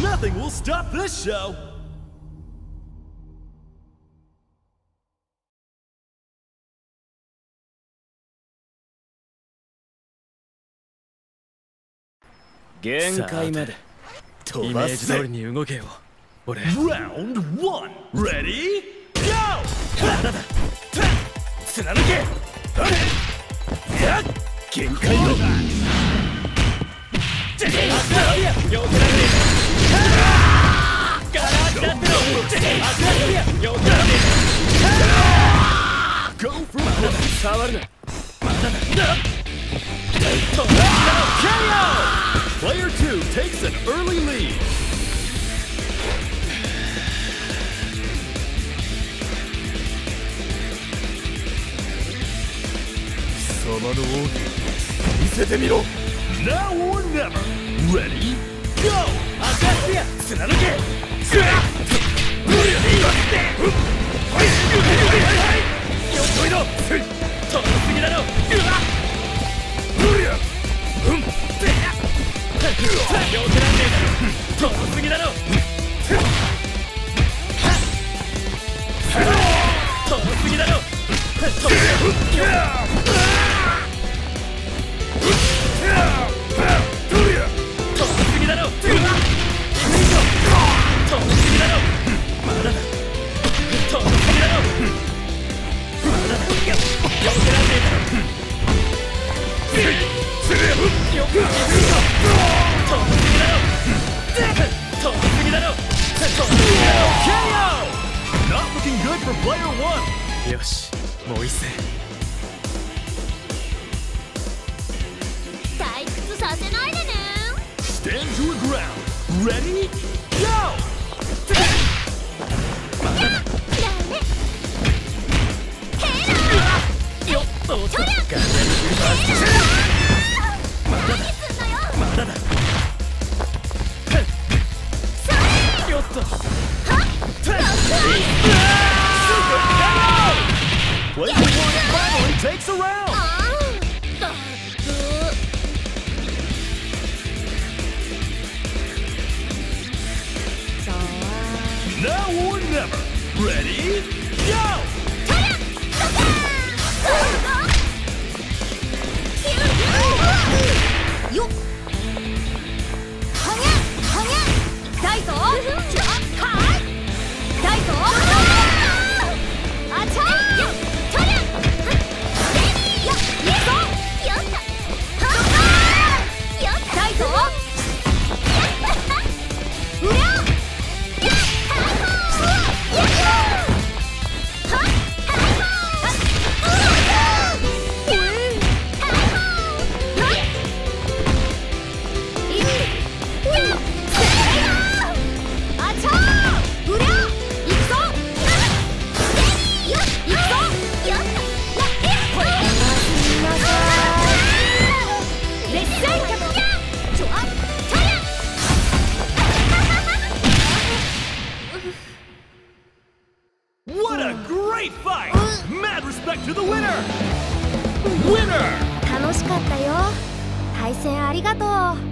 Nothing will stop this show! 限界までイメージ通りに動けよ俺。 Round 1 Ready? Go! 体だ貫け限界だ。よけられねえ。ガラスだってろ。よけられねえ。 Go for it! 触るな。まだだ。 KO! Player 2 takes an early lead. 貴様の奥見せてみろ。 Now or never. Ready? Go! 赤くや貫け。よっこいの飛びすぎだろ。よけらんねえだろ。飛びすぎだろ。飛びすぎだろ。飛びすぎだろ。まだだ。飛びすぎだろ。まだだ。よけらんねえだろ。よく飛びすぎだろ。飛びすぎだろ。KO! Not looking good for player 1. よし、もう一戦。退屈させないでね。 Stand to the ground. Ready? Go! まだだ。よっとっと。ガンダムファースト。まだだ。まだだ。よっと。Player 1 finally takes a round. Now or never. Ready? Go! よっはげはげ痛いぞ。はい痛いぞ。あちゃーよっとりゃよっいいぞよっよっ痛いぞ。うりゃWhat a great fight! Mad respect to the winner! Winner! 楽しかったよ。対戦ありがとう。